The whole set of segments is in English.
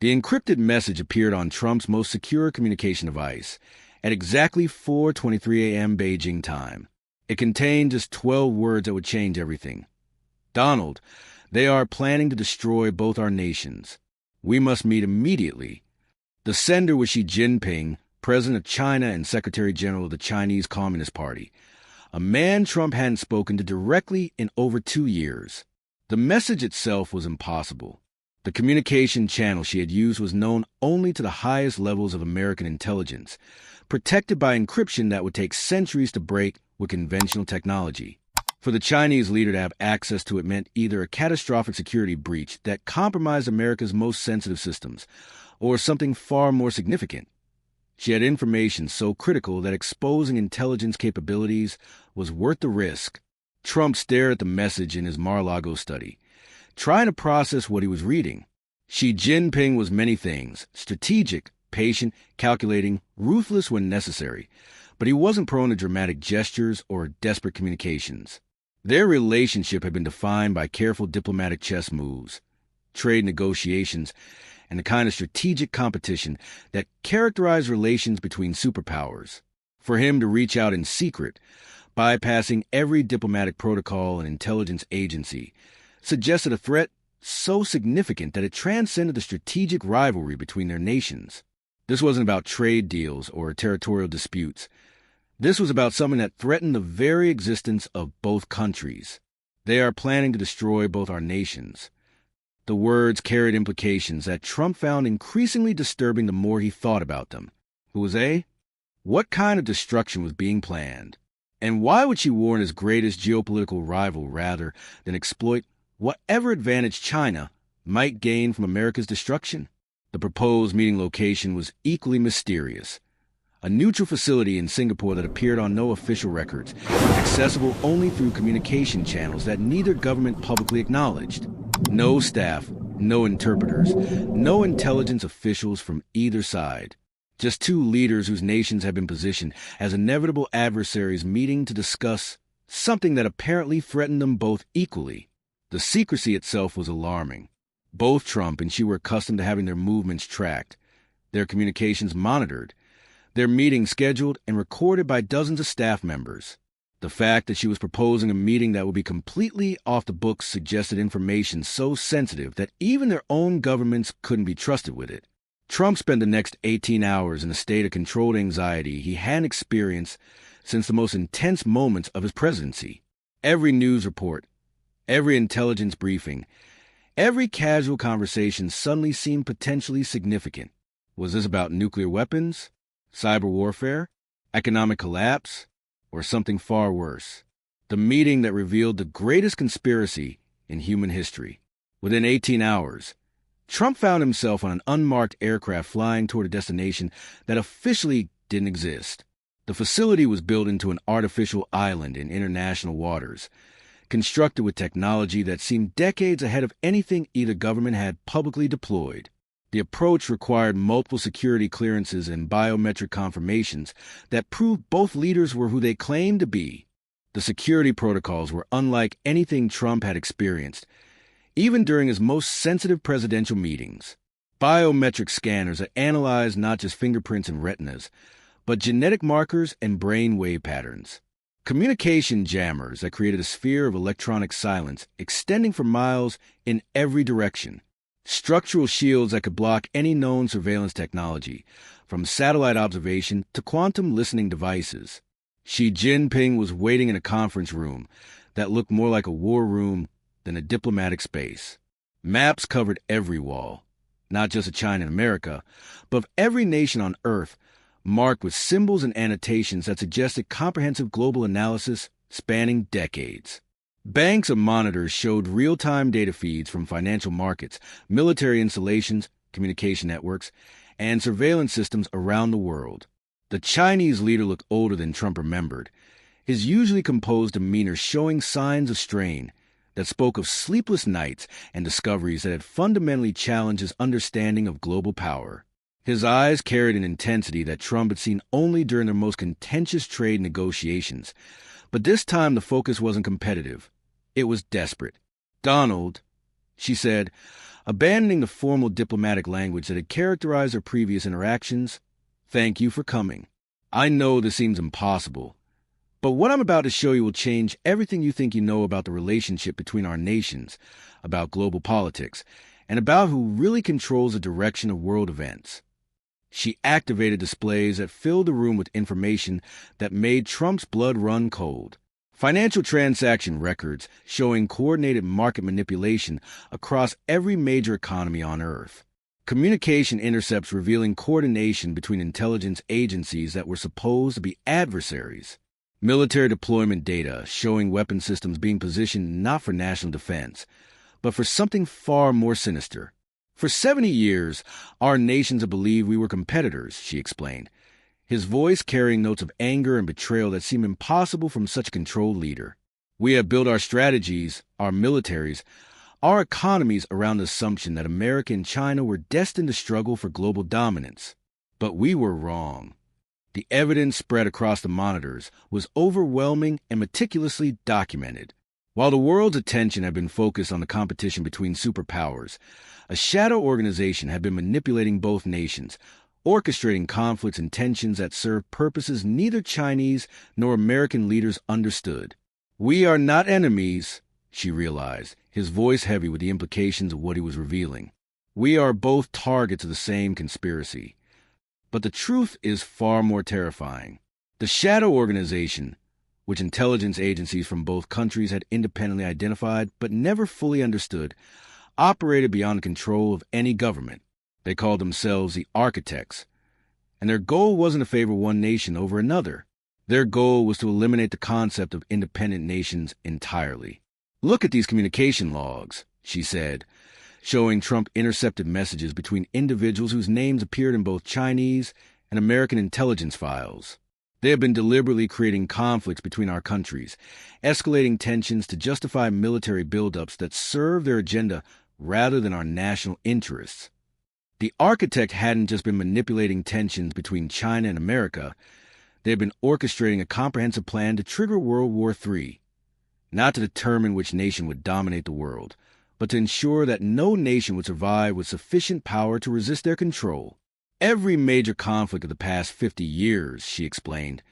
The encrypted message appeared on Trump's most secure communication device at exactly 4:23 a.m. Beijing time. It contained just 12 words that would change everything. Donald, they are planning to destroy both our nations. We must meet immediately. The sender was Xi Jinping, President of China and Secretary General of the Chinese Communist Party, a man Trump hadn't spoken to directly in over 2 years. The message itself was impossible. The communication channel she had used was known only to the highest levels of American intelligence, protected by encryption that would take centuries to break with conventional technology. For the Chinese leader to have access to it meant either a catastrophic security breach that compromised America's most sensitive systems, or something far more significant. She had information so critical that exposing intelligence capabilities was worth the risk. Trump stared at the message in his Mar-a-Lago study, trying to process what he was reading. Xi Jinping was many things: strategic, patient, calculating, ruthless when necessary. But he wasn't prone to dramatic gestures or desperate communications. Their relationship had been defined by careful diplomatic chess moves, trade negotiations, and the kind of strategic competition that characterized relations between superpowers. For him to reach out in secret, bypassing every diplomatic protocol and intelligence agency, suggested a threat so significant that it transcended the strategic rivalry between their nations. This wasn't about trade deals or territorial disputes. This was about something that threatened the very existence of both countries. They are planning to destroy both our nations. The words carried implications that Trump found increasingly disturbing the more he thought about them. Jose, what kind of destruction was being planned? And why would she warn his greatest geopolitical rival rather than exploit whatever advantage China might gain from America's destruction? The proposed meeting location was equally mysterious. A neutral facility in Singapore that appeared on no official records, accessible only through communication channels that neither government publicly acknowledged. No staff, no interpreters, no intelligence officials from either side. Just two leaders whose nations had been positioned as inevitable adversaries meeting to discuss something that apparently threatened them both equally. The secrecy itself was alarming. Both Trump and she were accustomed to having their movements tracked, their communications monitored, their meetings scheduled and recorded by dozens of staff members. The fact that she was proposing a meeting that would be completely off the books suggested information so sensitive that even their own governments couldn't be trusted with it. Trump spent the next 18 hours in a state of controlled anxiety he hadn't experienced since the most intense moments of his presidency. Every news report, every intelligence briefing, every casual conversation suddenly seemed potentially significant. Was this about nuclear weapons, cyber warfare, economic collapse, or something far worse? The meeting that revealed the greatest conspiracy in human history. Within 18 hours, Trump found himself on an unmarked aircraft flying toward a destination that officially didn't exist. The facility was built into an artificial island in international waters, constructed with technology that seemed decades ahead of anything either government had publicly deployed. The approach required multiple security clearances and biometric confirmations that proved both leaders were who they claimed to be. The security protocols were unlike anything Trump had experienced, even during his most sensitive presidential meetings. Biometric scanners that analyzed not just fingerprints and retinas, but genetic markers and brain wave patterns. Communication jammers that created a sphere of electronic silence extending for miles in every direction. Structural shields that could block any known surveillance technology, from satellite observation to quantum listening devices. Xi Jinping was waiting in a conference room that looked more like a war room than a diplomatic space. Maps covered every wall, not just of China and America, but of every nation on Earth, marked with symbols and annotations that suggested comprehensive global analysis spanning decades. Banks of monitors showed real-time data feeds from financial markets, military installations, communication networks, and surveillance systems around the world. The Chinese leader looked older than Trump remembered, his usually composed demeanor showing signs of strain that spoke of sleepless nights and discoveries that had fundamentally challenged his understanding of global power. His eyes carried an intensity that Trump had seen only during their most contentious trade negotiations, but this time the focus wasn't competitive. It was desperate. "Donald," she said, abandoning the formal diplomatic language that had characterized their previous interactions. "Thank you for coming. I know this seems impossible, but what I'm about to show you will change everything you think you know about the relationship between our nations, about global politics, and about who really controls the direction of world events." She activated displays that filled the room with information that made Trump's blood run cold. Financial transaction records showing coordinated market manipulation across every major economy on Earth. Communication intercepts revealing coordination between intelligence agencies that were supposed to be adversaries. Military deployment data showing weapon systems being positioned not for national defense, but for something far more sinister. "For 70 years, our nations have believed we were competitors," she explained, his voice carrying notes of anger and betrayal that seemed impossible from such a controlled leader. "We have built our strategies, our militaries, our economies around the assumption that America and China were destined to struggle for global dominance. But we were wrong. The evidence spread across the monitors was overwhelming and meticulously documented. While the world's attention had been focused on the competition between superpowers, a shadow organization had been manipulating both nations, orchestrating conflicts and tensions that served purposes neither Chinese nor American leaders understood. "We are not enemies," she realized, his voice heavy with the implications of what he was revealing. "We are both targets of the same conspiracy." But the truth is far more terrifying. The shadow organization, which intelligence agencies from both countries had independently identified but never fully understood, operated beyond the control of any government. They called themselves the architects, and their goal wasn't to favor one nation over another. Their goal was to eliminate the concept of independent nations entirely. "Look at these communication logs," she said, showing Trump intercepted messages between individuals whose names appeared in both Chinese and American intelligence files. They have been deliberately creating conflicts between our countries, escalating tensions to justify military buildups that serve their agenda rather than our national interests. The architect hadn't just been manipulating tensions between China and America. They had been orchestrating a comprehensive plan to trigger World War III, not to determine which nation would dominate the world, but to ensure that no nation would survive with sufficient power to resist their control. "Every major conflict of the past 50 years, she explained,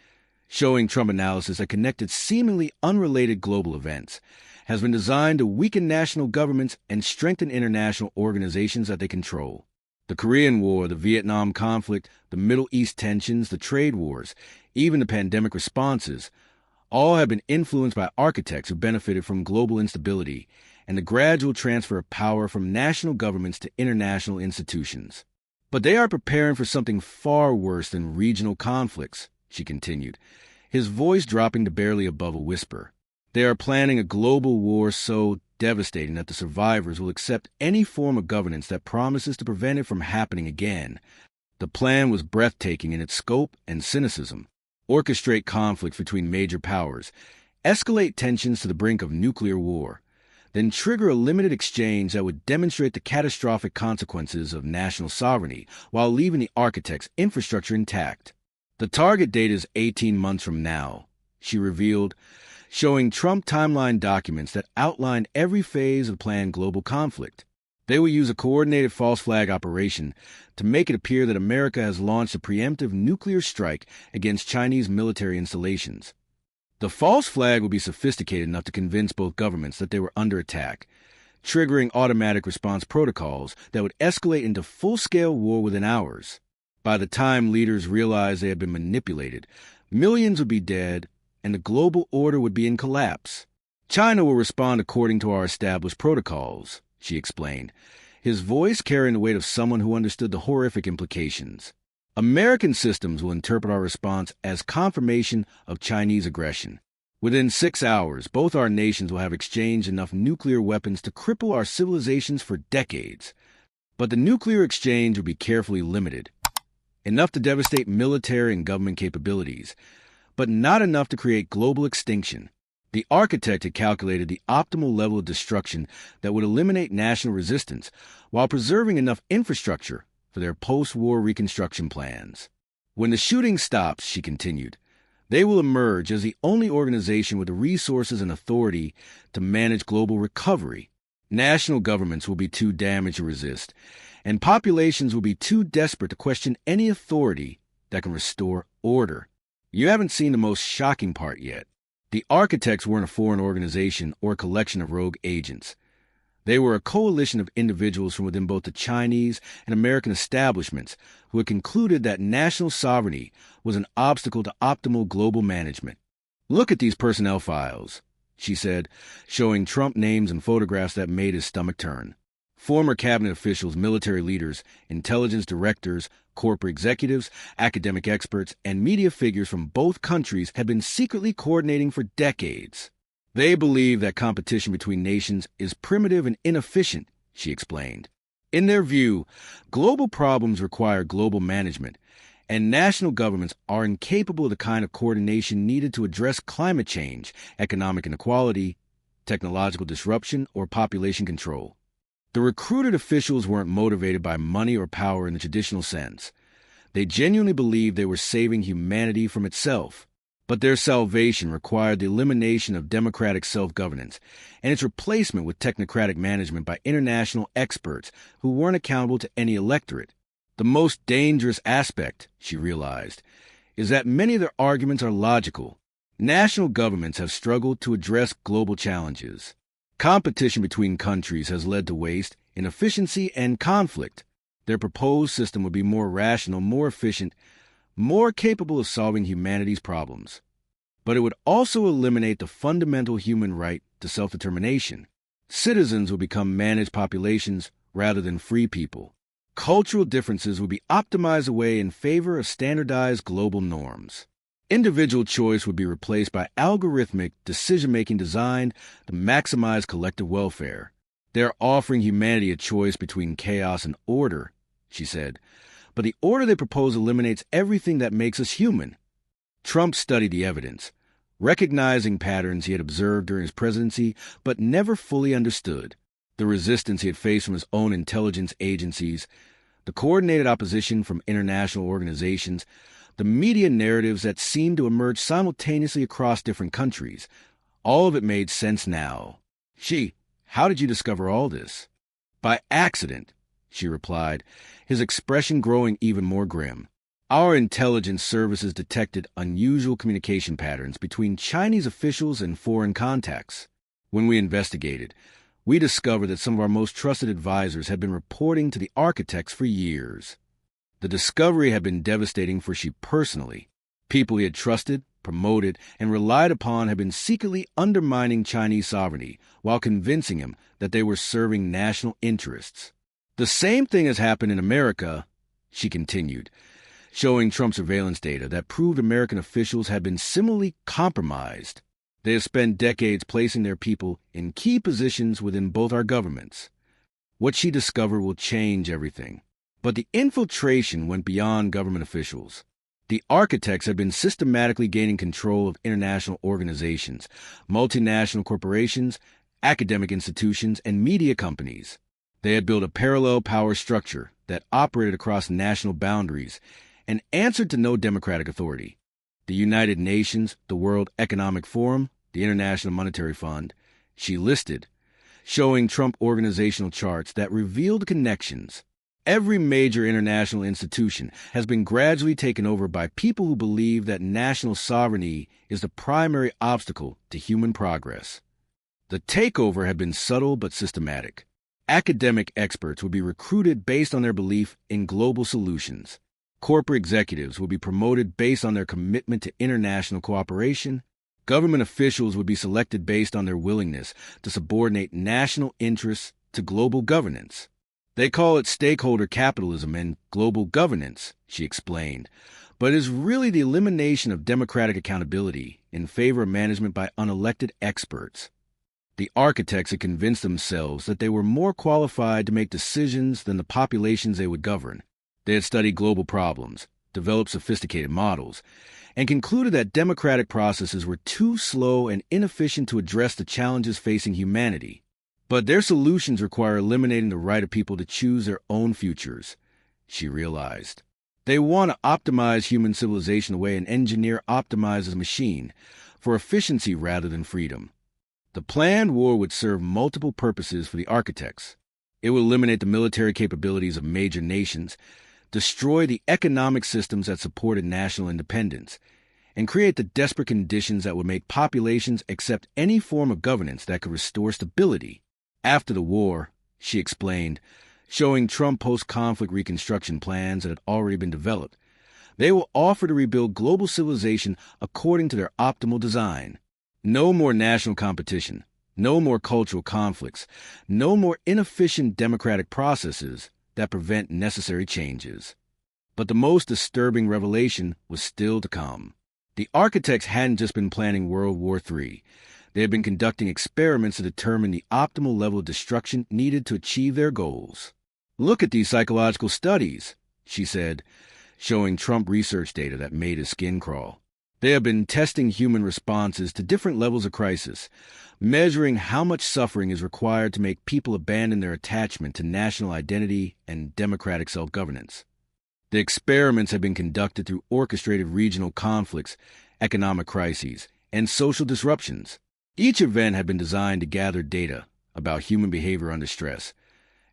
showing Trump analysis that connected seemingly unrelated global events, has been designed to weaken national governments and strengthen international organizations that they control. The Korean War, the Vietnam conflict, the Middle East tensions, the trade wars, even the pandemic responses, all have been influenced by architects who benefited from global instability and the gradual transfer of power from national governments to international institutions. But they are preparing for something far worse than regional conflicts," she continued, his voice dropping to barely above a whisper. "They are planning a global war so devastating that the survivors will accept any form of governance that promises to prevent it from happening again." The plan was breathtaking in its scope and cynicism. Orchestrate conflict between major powers, escalate tensions to the brink of nuclear war, then trigger a limited exchange that would demonstrate the catastrophic consequences of national sovereignty while leaving the architect's infrastructure intact. "The target date is 18 months from now," she revealed, showing Trump timeline documents that outlined every phase of planned global conflict. "They will use a coordinated false flag operation to make it appear that America has launched a preemptive nuclear strike against Chinese military installations. The false flag will be sophisticated enough to convince both governments that they were under attack, triggering automatic response protocols that would escalate into full-scale war within hours. By the time leaders realized they had been manipulated, millions would be dead, and the global order would be in collapse. China will respond according to our established protocols," she explained, his voice carrying the weight of someone who understood the horrific implications. "American systems will interpret our response as confirmation of Chinese aggression. Within 6 hours, both our nations will have exchanged enough nuclear weapons to cripple our civilizations for decades. But the nuclear exchange will be carefully limited, enough to devastate military and government capabilities, but not enough to create global extinction. The architect had calculated the optimal level of destruction that would eliminate national resistance while preserving enough infrastructure for their post-war reconstruction plans. When the shooting stops," she continued, "they will emerge as the only organization with the resources and authority to manage global recovery, National governments will be too damaged to resist, and populations will be too desperate to question any authority that can restore order. You haven't seen the most shocking part yet. The architects weren't a foreign organization or a collection of rogue agents. They were a coalition of individuals from within both the Chinese and American establishments who had concluded that national sovereignty was an obstacle to optimal global management. Look at these personnel files, she said, showing Trump names and photographs that made his stomach turn. Former cabinet officials, military leaders, intelligence directors, corporate executives, academic experts, and media figures from both countries had been secretly coordinating for decades. They believe that competition between nations is primitive and inefficient, she explained. In their view, global problems require global management, and national governments are incapable of the kind of coordination needed to address climate change, economic inequality, technological disruption, or population control. The recruited officials weren't motivated by money or power in the traditional sense. They genuinely believed they were saving humanity from itself. But their salvation required the elimination of democratic self-governance and its replacement with technocratic management by international experts who weren't accountable to any electorate. The most dangerous aspect, she realized, is that many of their arguments are logical. National governments have struggled to address global challenges. Competition between countries has led to waste, inefficiency, and conflict. Their proposed system would be more rational, more efficient, more capable of solving humanity's problems. But it would also eliminate the fundamental human right to self-determination. Citizens would become managed populations rather than free people. Cultural differences would be optimized away in favor of standardized global norms. Individual choice would be replaced by algorithmic decision-making designed to maximize collective welfare. They're offering humanity a choice between chaos and order, she said. But the order they propose eliminates everything that makes us human. Trump studied the evidence, recognizing patterns he had observed during his presidency but never fully understood. The resistance he had faced from his own intelligence agencies, the coordinated opposition from international organizations, the media narratives that seemed to emerge simultaneously across different countries. All of it made sense now. Xi, how did you discover all this? By accident, she replied, his expression growing even more grim. Our intelligence services detected unusual communication patterns between Chinese officials and foreign contacts. When we investigated, we discovered that some of our most trusted advisors had been reporting to the architects for years. The discovery had been devastating for Xi personally. People he had trusted, promoted, and relied upon had been secretly undermining Chinese sovereignty while convincing him that they were serving national interests. The same thing has happened in America, she continued, showing Trump surveillance data that proved American officials had been similarly compromised. They have spent decades placing their people in key positions within both our governments. What she discovered will change everything. But the infiltration went beyond government officials. The architects had been systematically gaining control of international organizations, multinational corporations, academic institutions, and media companies. They had built a parallel power structure that operated across national boundaries and answered to no democratic authority. The United Nations, the World Economic Forum, the International Monetary Fund, she listed, showing Trump organizational charts that revealed connections. Every major international institution has been gradually taken over by people who believe that national sovereignty is the primary obstacle to human progress. The takeover had been subtle but systematic. Academic experts would be recruited based on their belief in global solutions. Corporate executives would be promoted based on their commitment to international cooperation. Government officials would be selected based on their willingness to subordinate national interests to global governance. They call it stakeholder capitalism and global governance, she explained, but it is really the elimination of democratic accountability in favor of management by unelected experts. The architects had convinced themselves that they were more qualified to make decisions than the populations they would govern. They had studied global problems, developed sophisticated models, and concluded that democratic processes were too slow and inefficient to address the challenges facing humanity. But their solutions require eliminating the right of people to choose their own futures, she realized. They want to optimize human civilization the way an engineer optimizes a machine, for efficiency rather than freedom. The planned war would serve multiple purposes for the architects. It would eliminate the military capabilities of major nations, destroy the economic systems that supported national independence, and create the desperate conditions that would make populations accept any form of governance that could restore stability. After the war, she explained, showing Trump post-conflict reconstruction plans that had already been developed, they will offer to rebuild global civilization according to their optimal design. No more national competition, no more cultural conflicts, no more inefficient democratic processes that prevent necessary changes. But the most disturbing revelation was still to come. The architects hadn't just been planning World War III. They had been conducting experiments to determine the optimal level of destruction needed to achieve their goals. Look at these psychological studies, she said, showing Trump research data that made his skin crawl. They have been testing human responses to different levels of crisis, measuring how much suffering is required to make people abandon their attachment to national identity and democratic self-governance. The experiments have been conducted through orchestrated regional conflicts, economic crises, and social disruptions. Each event had been designed to gather data about human behavior under stress,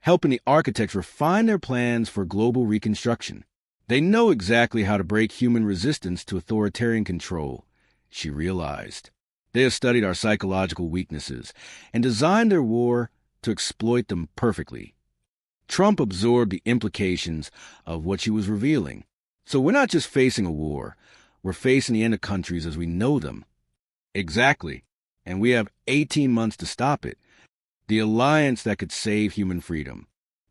helping the architects refine their plans for global reconstruction. They know exactly how to break human resistance to authoritarian control, she realized. They have studied our psychological weaknesses and designed their war to exploit them perfectly. Trump absorbed the implications of what she was revealing. So we're not just facing a war, we're facing the end of countries as we know them. Exactly. And we have 18 months to stop it. The alliance that could save human freedom.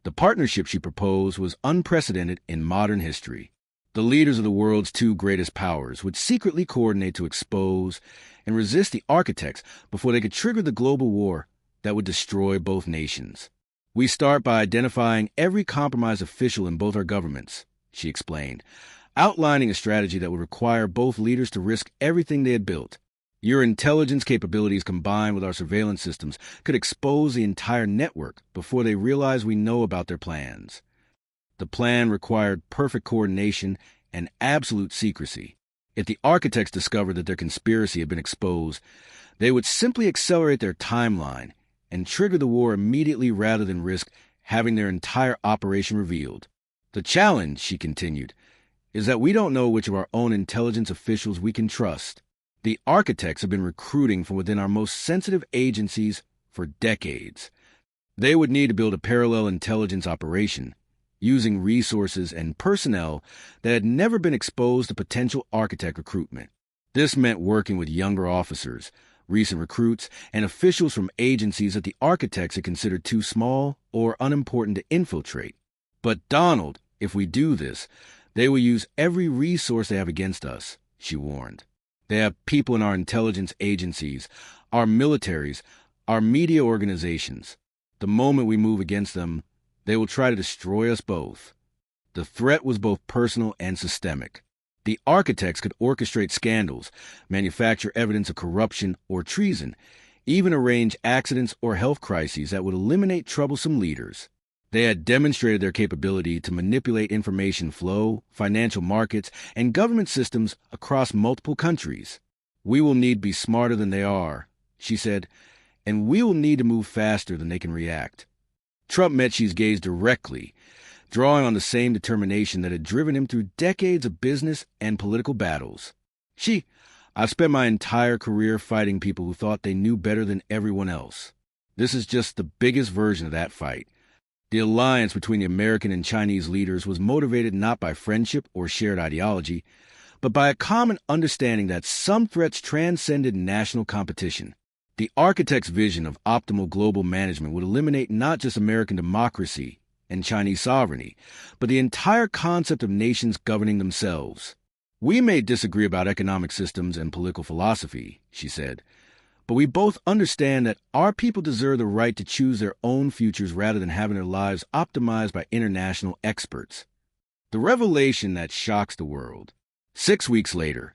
The partnership she proposed was unprecedented in modern history. The leaders of the world's two greatest powers would secretly coordinate to expose and resist the architects before they could trigger the global war that would destroy both nations. We start by identifying every compromised official in both our governments, she explained, outlining a strategy that would require both leaders to risk everything they had built. Your intelligence capabilities combined with our surveillance systems could expose the entire network before they realize we know about their plans. The plan required perfect coordination and absolute secrecy. If the architects discovered that their conspiracy had been exposed, they would simply accelerate their timeline and trigger the war immediately rather than risk having their entire operation revealed. The challenge, she continued, is that we don't know which of our own intelligence officials we can trust. The architects have been recruiting from within our most sensitive agencies for decades. They would need to build a parallel intelligence operation, using resources and personnel that had never been exposed to potential architect recruitment. This meant working with younger officers, recent recruits, and officials from agencies that the architects had considered too small or unimportant to infiltrate. But Donald, if we do this, they will use every resource they have against us, she warned. They have people in our intelligence agencies, our militaries, our media organizations. The moment we move against them, they will try to destroy us both. The threat was both personal and systemic. The architects could orchestrate scandals, manufacture evidence of corruption or treason, even arrange accidents or health crises that would eliminate troublesome leaders. They had demonstrated their capability to manipulate information flow, financial markets, and government systems across multiple countries. We will need to be smarter than they are, she said, and we will need to move faster than they can react. Trump met Xi's gaze directly, drawing on the same determination that had driven him through decades of business and political battles. Xi, I've spent my entire career fighting people who thought they knew better than everyone else. This is just the biggest version of that fight. The alliance between the American and Chinese leaders was motivated not by friendship or shared ideology, but by a common understanding that some threats transcended national competition. The architect's vision of optimal global management would eliminate not just American democracy and Chinese sovereignty, but the entire concept of nations governing themselves. We may disagree about economic systems and political philosophy, she said, but we both understand that our people deserve the right to choose their own futures rather than having their lives optimized by international experts. The revelation that shocks the world. 6 weeks later,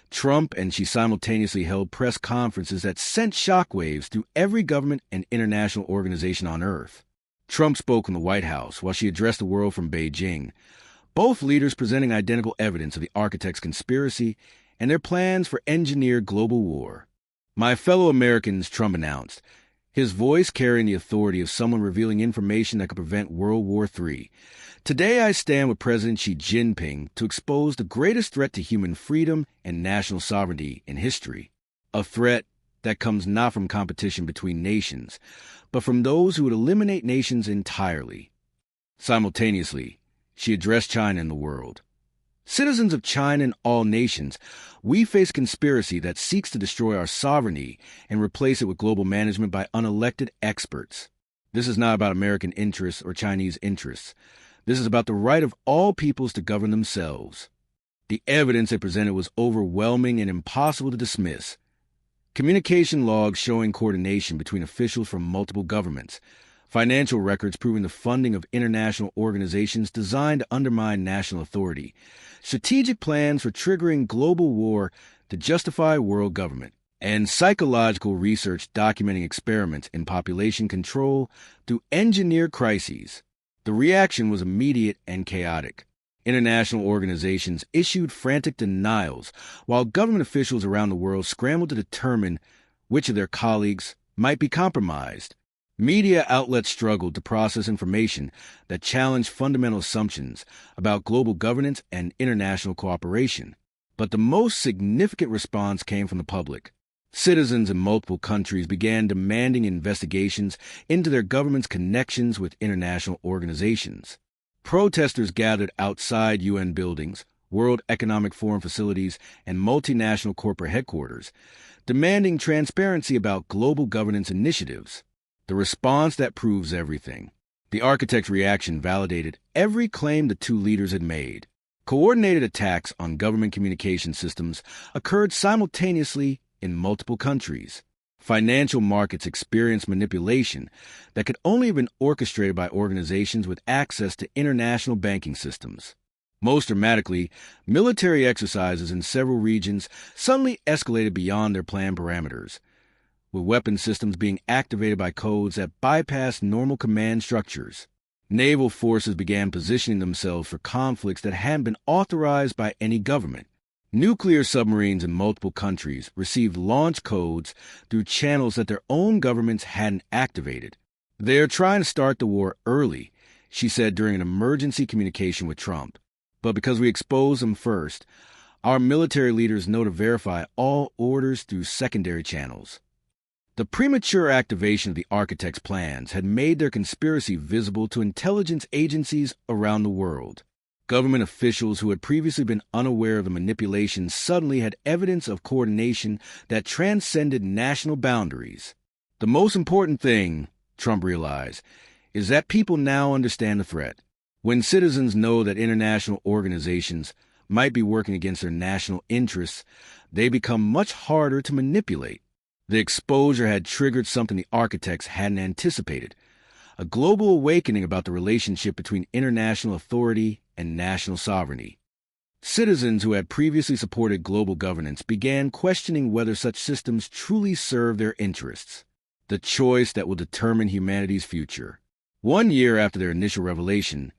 Trump and Xi simultaneously held press conferences that sent shockwaves through every government and international organization on Earth. Trump spoke in the White House while Xi addressed the world from Beijing, both leaders presenting identical evidence of the architects' conspiracy and their plans for engineered global war. My fellow Americans, Trump announced, his voice carrying the authority of someone revealing information that could prevent World War III. Today I stand with President Xi Jinping to expose the greatest threat to human freedom and national sovereignty in history. A threat that comes not from competition between nations, but from those who would eliminate nations entirely. Simultaneously, she addressed China and the world. Citizens of China and all nations, we face a conspiracy that seeks to destroy our sovereignty and replace it with global management by unelected experts. This is not about American interests or Chinese interests. This is about the right of all peoples to govern themselves. The evidence they presented was overwhelming and impossible to dismiss. Communication logs showing coordination between officials from multiple governments, financial records proving the funding of international organizations designed to undermine national authority, strategic plans for triggering global war to justify world government, and psychological research documenting experiments in population control to engineer crises. The reaction was immediate and chaotic. International organizations issued frantic denials, while government officials around the world scrambled to determine which of their colleagues might be compromised. Media outlets struggled to process information that challenged fundamental assumptions about global governance and international cooperation. But the most significant response came from the public. Citizens in multiple countries began demanding investigations into their government's connections with international organizations. Protesters gathered outside UN buildings, World Economic Forum facilities, and multinational corporate headquarters, demanding transparency about global governance initiatives. The response that proves everything. The architect's reaction validated every claim the two leaders had made. Coordinated attacks on government communication systems occurred simultaneously in multiple countries. Financial markets experienced manipulation that could only have been orchestrated by organizations with access to international banking systems. Most dramatically, military exercises in several regions suddenly escalated beyond their planned parameters, with weapon systems being activated by codes that bypassed normal command structures. Naval forces began positioning themselves for conflicts that hadn't been authorized by any government. Nuclear submarines in multiple countries received launch codes through channels that their own governments hadn't activated. They're trying to start the war early, she said during an emergency communication with Trump. But because we exposed them first, our military leaders know to verify all orders through secondary channels. The premature activation of the architect's plans had made their conspiracy visible to intelligence agencies around the world. Government officials who had previously been unaware of the manipulation suddenly had evidence of coordination that transcended national boundaries. The most important thing, Trump realized, is that people now understand the threat. When citizens know that international organizations might be working against their national interests, they become much harder to manipulate. The exposure had triggered something the architects hadn't anticipated, a global awakening about the relationship between international authority and national sovereignty. Citizens who had previously supported global governance began questioning whether such systems truly serve their interests, the choice that will determine humanity's future. 1 year after their initial revelation,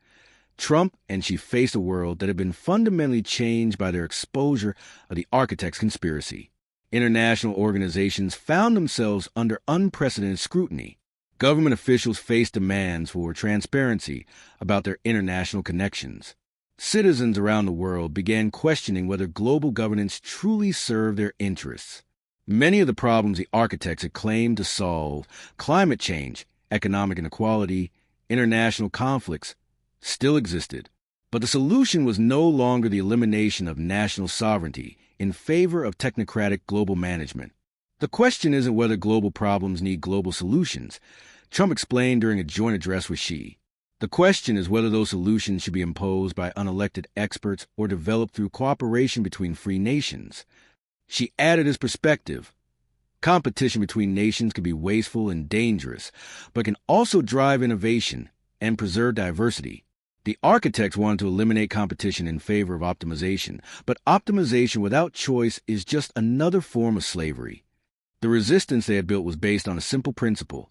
Trump and Xi faced a world that had been fundamentally changed by their exposure of the architect's conspiracy. International organizations found themselves under unprecedented scrutiny. Government officials faced demands for transparency about their international connections. Citizens around the world began questioning whether global governance truly served their interests. Many of the problems the architects had claimed to solve, climate change, economic inequality, international conflicts, still existed. But the solution was no longer the elimination of national sovereignty in favor of technocratic global management. The question isn't whether global problems need global solutions, Trump explained during a joint address with Xi. The question is whether those solutions should be imposed by unelected experts or developed through cooperation between free nations. Xi added his perspective. Competition between nations can be wasteful and dangerous, but can also drive innovation and preserve diversity. The architects wanted to eliminate competition in favor of optimization, but optimization without choice is just another form of slavery. The resistance they had built was based on a simple principle.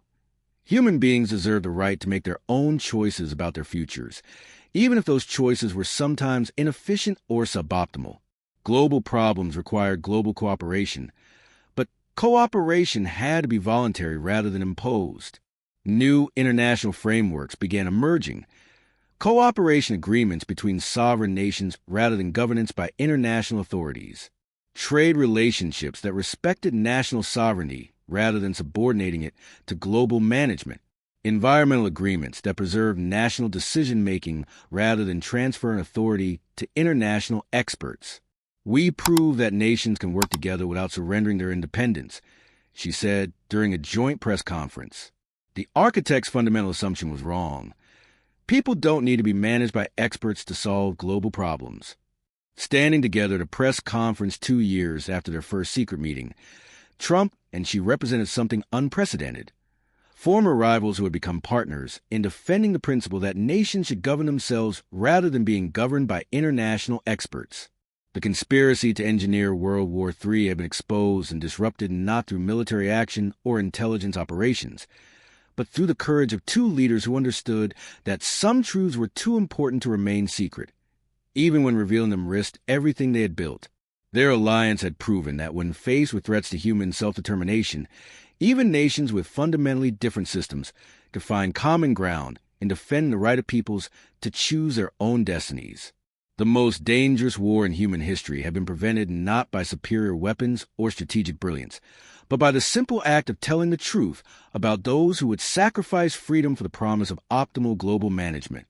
Human beings deserve the right to make their own choices about their futures, even if those choices were sometimes inefficient or suboptimal. Global problems required global cooperation, but Cooperation had to be voluntary rather than imposed. New international frameworks began emerging. Cooperation agreements between sovereign nations rather than governance by international authorities. Trade relationships that respected national sovereignty rather than subordinating it to global management. Environmental agreements that preserved national decision-making rather than transferring authority to international experts. We prove that nations can work together without surrendering their independence, she said during a joint press conference. The architect's fundamental assumption was wrong. People don't need to be managed by experts to solve global problems. Standing together at a press conference 2 years after their first secret meeting, Trump and Xi represented something unprecedented. Former rivals who had become partners in defending the principle that nations should govern themselves rather than being governed by international experts. The conspiracy to engineer World War III had been exposed and disrupted not through military action or intelligence operations, but through the courage of two leaders who understood that some truths were too important to remain secret, even when revealing them risked everything they had built. Their alliance had proven that when faced with threats to human self-determination, even nations with fundamentally different systems could find common ground and defend the right of peoples to choose their own destinies. The most dangerous war in human history had been prevented not by superior weapons or strategic brilliance, but by the simple act of telling the truth about those who would sacrifice freedom for the promise of optimal global management.